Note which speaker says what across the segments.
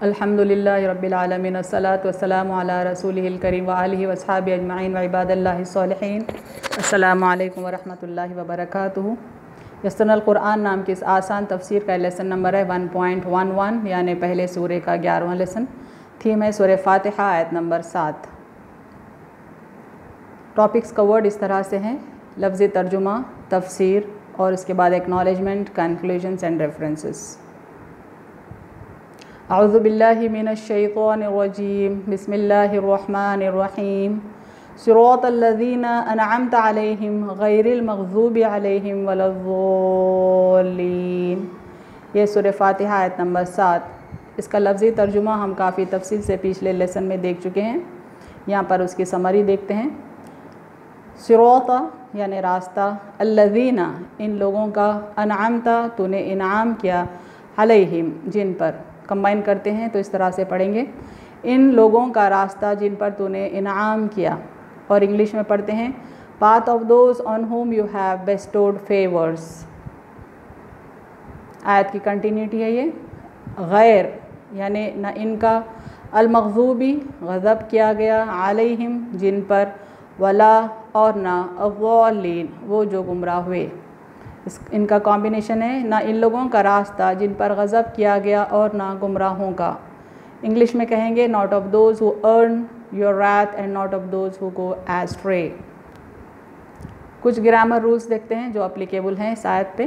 Speaker 1: الحمدللہ رب العالمین والصلاة والسلام علی رسولہ الکریم وآلہ واصحابہ اجمعین وعباد اللہ الصالحین۔ السلام علیکم ورحمۃ اللہ وبرکاتہ۔ یسرنا القرآن نام کی اس آسان تفسیر کا لیسن نمبر ہے 1.11، یعنی پہلے سورہ کا 11واں لیسن۔ تھیم ہے سورہ فاتحہ، آیت نمبر 7۔ ٹاپکس کورڈ اس طرح سے ہیں: لفظی ترجمہ، تفسیر، اور اس کے بعد ایکنالجمنٹ، کنکلوژنز اینڈ ریفرنسز۔ اعوذ باللہ من الشیطان الرجیم، بسم اللہ الرحمن الرحیم۔ صراط الذین انعمت علیہم غیر المغضوب علیہم ولا الضالین۔ یہ سورہ فاتحہ آیت نمبر 7۔ اس کا لفظی ترجمہ ہم کافی تفصیل سے پچھلے لیسن میں دیکھ چکے ہیں، یہاں پر اس کی سمری دیکھتے ہیں۔ صراط یعنی راستہ، الذین ان لوگوں کا، انعمت تو نے انعام کیا، علیہم جن پر، کمبائن کرتے ہیں تو اس طرح سے پڑھیں گے: ان لوگوں کا راستہ جن پر تو نے انعام کیا۔ اور انگلش میں پڑھتے ہیں: path of those on whom you have bestowed favors۔ آیت کی کنٹینیوٹی ہے یہ۔ غیر یعنی نہ ان کا، المغضوبی غضب کیا گیا، علیہم جن پر، ولا اور نہ، الضالین وہ جو گمراہ ہوئے۔ ان کا کمبینیشن ہے: نہ ان لوگوں کا راستہ جن پر غضب کیا گیا اور نہ گمراہوں کا۔ انگلش میں کہیں گے: not of those who earn your wrath and not of those who go astray۔ کچھ گرامر رولز دیکھتے ہیں جو اپلیکیبل ہیں اس آیت پہ۔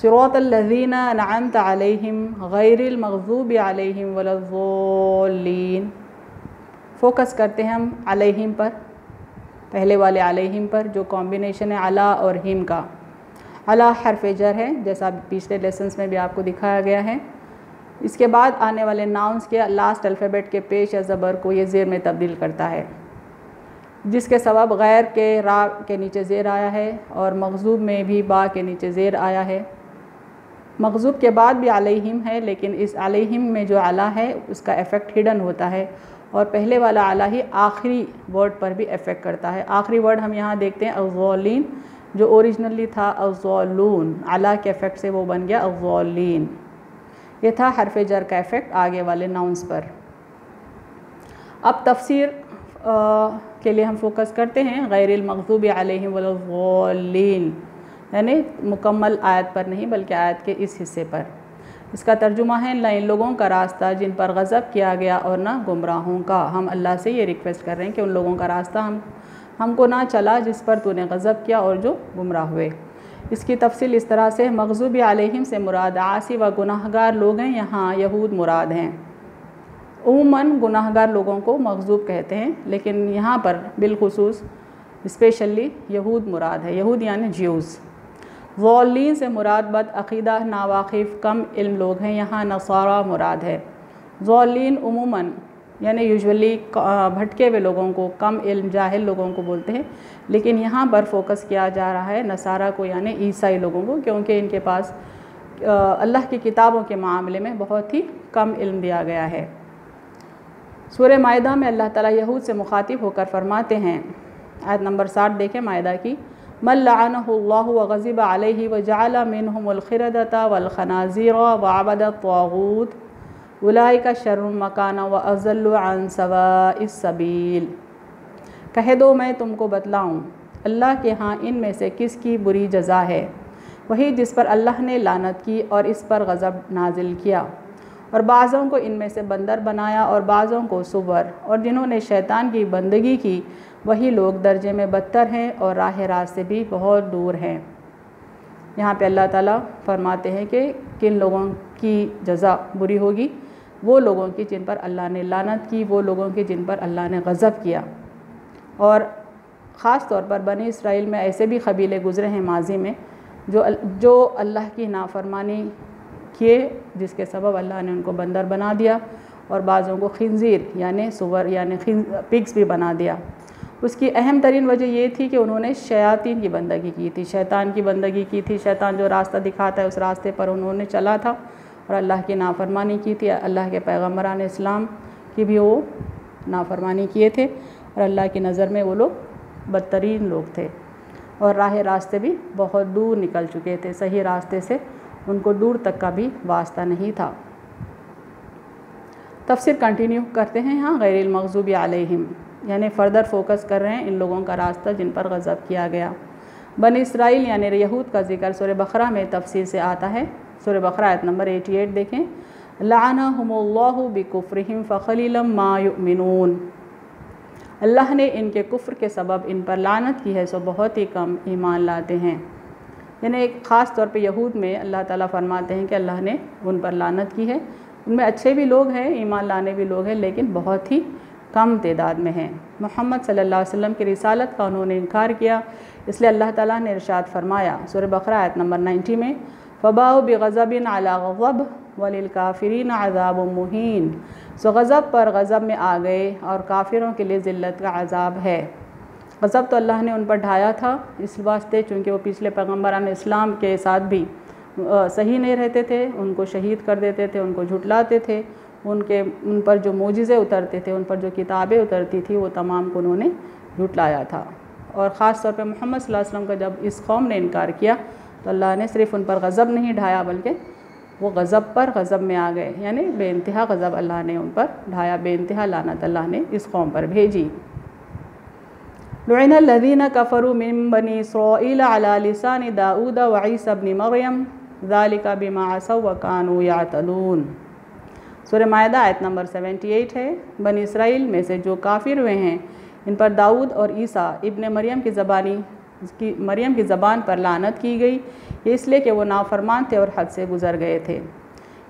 Speaker 1: صراط الذین انعمت علیہم غیر المغضوب علیہم ولا الضالین۔ فوکس کرتے ہیں ہم علیہم پر، پہلے والے علیہم پر، جو کمبینیشن ہے علی اور ہم کا۔ علی حرف جر ہے، جیسا پچھلے لیسنز میں بھی آپ کو دکھایا گیا ہے۔ اس کے بعد آنے والے ناؤنس کے لاسٹ الفیبٹ کے پیش یا زبر کو یہ زیر میں تبدیل کرتا ہے، جس کے سبب غیر کے را کے نیچے زیر آیا ہے، اور مغضوب میں بھی با کے نیچے زیر آیا ہے۔ مغضوب کے بعد بھی علیہم ہے، لیکن اس علیہم میں جو علی ہے اس کا ایفیکٹ ہڈن ہوتا ہے، اور پہلے والا علی ہی آخری ورڈ پر بھی ایفیکٹ کرتا ہے۔ آخری ورڈ ہم یہاں دیکھتے ہیں الضالین، جو اوریجنلی تھا الضالون، علی کے ایفیکٹ سے وہ بن گیا الضالین۔ یہ تھا حرف جر کا ایفیکٹ آگے والے ناؤنس پر۔ اب تفسیر کے لیے ہم فوکس کرتے ہیں غیر المغضوب علیہم ولا الضالین، یعنی مکمل آیت پر نہیں بلکہ آیت کے اس حصے پر۔ اس کا ترجمہ ہے: نہ ان لوگوں کا راستہ جن پر غضب کیا گیا اور نہ گمراہوں کا۔ ہم اللہ سے یہ ریکویسٹ کر رہے ہیں کہ ان لوگوں کا راستہ ہم کو نہ چلا جس پر تو نے غضب کیا اور جو گمراہ ہوئے۔ اس کی تفصیل اس طرح سے: مغضوب علیہم سے مراد عاصی و گناہگار لوگ ہیں، یہاں یہود مراد ہیں۔ عموماً گناہگار لوگوں کو مغضوب کہتے ہیں، لیکن یہاں پر بالخصوص اسپیشلی یہود مراد ہے، یہود یعنی جیوز۔ ضالین سے مراد بد عقیدہ، ناواقف، کم علم لوگ ہیں، یہاں نصارہ مراد ہے۔ ضالین عموماً یعنی یوزولی بھٹکے ہوئے لوگوں کو، کم علم جاہل لوگوں کو بولتے ہیں، لیکن یہاں پر فوکس کیا جا رہا ہے نصارہ کو، یعنی عیسائی لوگوں کو، کیونکہ ان کے پاس اللہ کی کتابوں کے معاملے میں بہت ہی کم علم دیا گیا ہے۔ سورہ مائدہ میں اللہ تعالیٰ یہود سے مخاطب ہو کر فرماتے ہیں، آیت نمبر 60 دیکھیں مائدہ کی: من لعنہ اللہ وغضب علیہ وجعل منہم القردۃ والخنازیر وعبد الطاغوت اولئک شر مکانا واضل عن سواء السبیل۔ کہہ دو میں تم کو بتلاؤں، اللہ کے ہاں ان میں سے کس کی بری جزا ہے؟ وہی جس پر اللہ نے لعنت کی اور اس پر غضب نازل کیا، اور بعضوں کو ان میں سے بندر بنایا اور بعضوں کو سور، اور جنہوں نے شیطان کی بندگی کی وہی لوگ درجے میں بدتر ہیں اور راہ راست سے بھی بہت دور ہیں۔ یہاں پہ اللہ تعالیٰ فرماتے ہیں کہ کن لوگوں کی جزا بری ہوگی؟ وہ لوگوں کی جن پر اللہ نے لعنت کی، وہ لوگوں کی جن پر اللہ نے غضب کیا۔ اور خاص طور پر بنی اسرائیل میں ایسے بھی قبیلے گزرے ہیں ماضی میں جو اللہ کی نافرمانی کیے، جس کے سبب اللہ نے ان کو بندر بنا دیا، اور بعضوں کو خنزیر یعنی سور یعنی پگز بھی بنا دیا۔ اس کی اہم ترین وجہ یہ تھی کہ انہوں نے شیاطین کی بندگی کی تھی، شیطان کی بندگی کی تھی۔ شیطان جو راستہ دکھاتا ہے اس راستے پر انہوں نے چلا تھا اور اللہ کی نافرمانی کی تھی۔ اللہ کے پیغمبران اسلام کی بھی وہ نافرمانی کیے تھے، اور اللہ کی نظر میں وہ لوگ بدترین لوگ تھے، اور راہ راستے بھی بہت دور نکل چکے تھے، صحیح راستے سے ان کو دور تک کا بھی واسطہ نہیں تھا۔ تفسیر کنٹینیو کرتے ہیں یہاں غیر المغضوب علیہم، یعنی فردر فوکس کر رہے ہیں ان لوگوں کا راستہ جن پر غضب کیا گیا۔ بنی اسرائیل یعنی یہود کا ذکر سورہ بقرہ میں تفصیل سے آتا ہے۔ سورہ بقرہ آیت نمبر 88 دیکھیں، لعنہم اللہ بکفرہم فقلیلا ما یؤمنون، اللہ نے ان کے کفر کے سبب ان پر لعنت کی ہے سو بہت ہی کم ایمان لاتے ہیں۔ یعنی ایک خاص طور پہ یہود میں اللہ تعالیٰ فرماتے ہیں کہ اللہ نے ان پر لعنت کی ہے، ان میں اچھے بھی لوگ ہیں، ایمان لانے بھی لوگ ہیں، لیکن بہت ہی کم تعداد میں ہیں۔ محمد صلی اللہ علیہ وسلم کی رسالت کا انہوں نے انکار کیا، اس لیے اللہ تعالیٰ نے ارشاد فرمایا سورہ بقرہ آیت نمبر 90 میں، فَبَاءُوا بِغَضَبٍ عَلَىٰ غَضَبٍ وَلِلْكَافِرِينَ عَذَابٌ مُّهِينٌ، سو غضب پر غضب میں آ گئے اور کافروں کے لیے ذلت کا عذاب ہے۔ غضب تو اللہ نے ان پر ڈھایا تھا اس واسطے چونکہ وہ پچھلے پیغمبران اسلام کے ساتھ بھی صحیح نہیں رہتے تھے، ان کو شہید کر دیتے تھے، ان کو جھٹلاتے تھے، ان پر جو معجزے اترتے تھے، ان پر جو کتابیں اترتی تھی وہ تمام کو انہوں نے جھٹلایا تھا۔ اور خاص طور پہ محمد صلی اللہ علیہ وسلم کا جب اس قوم نے انکار کیا تو اللہ نے صرف ان پر غضب نہیں ڈھایا بلکہ وہ غضب پر غضب میں آ گئے، یعنی بے انتہا غضب اللہ نے ان پر ڈھایا، بے انتہا لعنت اللہ نے اس قوم پر بھیجی۔ لعن الذین کفروا من بنی اسرائیل علی لسان داؤد وعیسی ابن مریم ذالک بما عصوا وکانوا یعتدون، سورہ مائدہ آیت نمبر 78 ہے۔ بنی اسرائیل میں سے جو کافر ہوئے ہیں ان پر داؤد اور عیسیٰ ابن مریم کی زبان پر لعنت کی گئی، یہ اس لیے کہ وہ نافرمان تھے اور حد سے گزر گئے تھے۔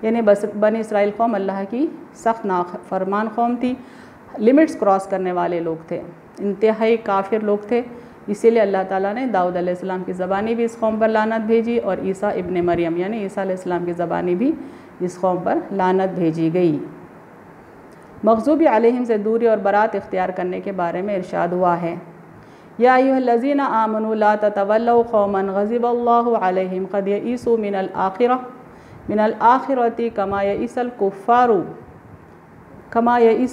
Speaker 1: یعنی بنی اسرائیل قوم اللہ کی سخت نافرمان قوم تھی، لمٹس کراس کرنے والے لوگ تھے، انتہائی کافر لوگ تھے، اسی لیے اللہ تعالیٰ نے داؤد علیہ السلام کی زبانی بھی اس قوم پر لعنت بھیجی اور عیسیٰ ابن مریم یعنی عیسیٰ علیہ السلام کی زبانی بھی اس قوم پر لعنت بھیجی گئی۔ مغضوب علیہم سے دوری اور برات اختیار کرنے کے بارے میں ارشاد ہوا ہے، یا ایھا الذین آمنوا لا تتولوا قوما غضب اللہ علیہم قد یئسوا من الآخرۃ کما یئس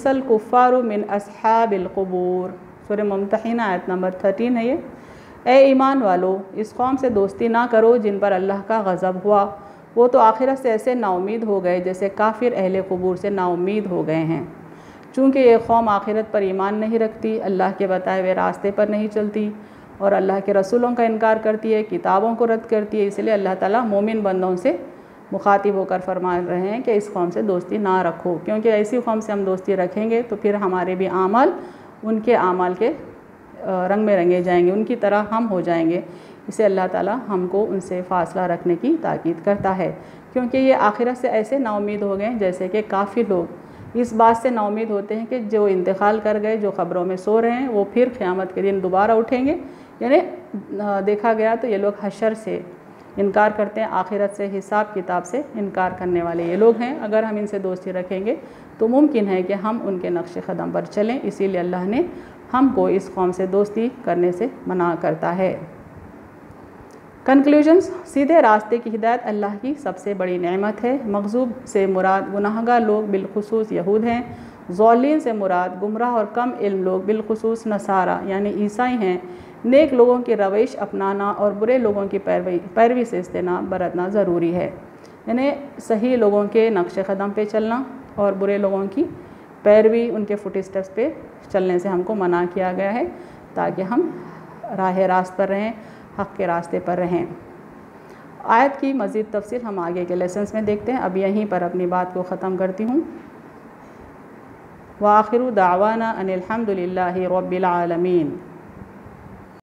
Speaker 1: الکفار من اصحاب القبور، سورہ ممتحنہ آیت نمبر 13 ہے یہ۔ اے ایمان والو، اس قوم سے دوستی نہ کرو جن پر اللہ کا غضب ہوا، وہ تو آخرت سے ایسے نا امید ہو گئے جیسے کافر اہل قبور سے نا امید ہو گئے ہیں۔ چونکہ یہ قوم آخرت پر ایمان نہیں رکھتی، اللہ کے بتائے ہوئے راستے پر نہیں چلتی اور اللہ کے رسولوں کا انکار کرتی ہے، کتابوں کو رد کرتی ہے، اس لیے اللہ تعالیٰ مومن بندوں سے مخاطب ہو کر فرما رہے ہیں کہ اس قوم سے دوستی نہ رکھو، کیونکہ ایسی قوم سے ہم دوستی رکھیں گے تو پھر ہمارے بھی اعمال ان کے اعمال کے رنگ میں رنگے جائیں گے، ان کی طرح ہم ہو جائیں گے۔ اسے اللہ تعالیٰ ہم کو ان سے فاصلہ رکھنے کی تاکید کرتا ہے، کیونکہ یہ آخرت سے ایسے نا امید ہو گئے جیسے کہ کافر لوگ اس بات سے نا امید ہوتے ہیں کہ جو انتقال کر گئے، جو قبروں میں سو رہے ہیں، وہ پھر قیامت کے دن دوبارہ اٹھیں گے۔ یعنی دیکھا گیا تو یہ لوگ حشر سے انکار کرتے ہیں، آخرت سے، حساب کتاب سے انکار کرنے والے یہ لوگ ہیں۔ اگر ہم ان سے دوستی رکھیں گے تو ممکن ہے کہ ہم ان کے نقش قدم پر چلیں، اسی لیے اللہ نے ہم کو اس قوم سے دوستی کرنے سے منع کرتا ہے۔ کنکلیوژنز، سیدھے راستے کی ہدایت اللہ کی سب سے بڑی نعمت ہے۔ مغضوب سے مراد گناہگار لوگ بالخصوص یہود ہیں، ضالین سے مراد گمراہ اور کم علم لوگ بالخصوص نصارہ یعنی عیسائی ہیں۔ نیک لوگوں کی روش اپنانا اور برے لوگوں کی پیروی سے اجتناب برتنا ضروری ہے، یعنی صحیح لوگوں کے نقش قدم پہ چلنا اور برے لوگوں کی پیروی، ان کے فٹ اسٹیپس پہ چلنے سے ہم کو منع کیا گیا ہے تاکہ ہم راہ راست پر رہیں، حق کے راستے پر رہیں۔ آیت کی مزید تفصیل ہم آگے کے لیسنز میں دیکھتے ہیں، اب یہیں پر اپنی بات کو ختم کرتی ہوں۔ وآخر دعوانا ان الحمد للہ رب العالمین۔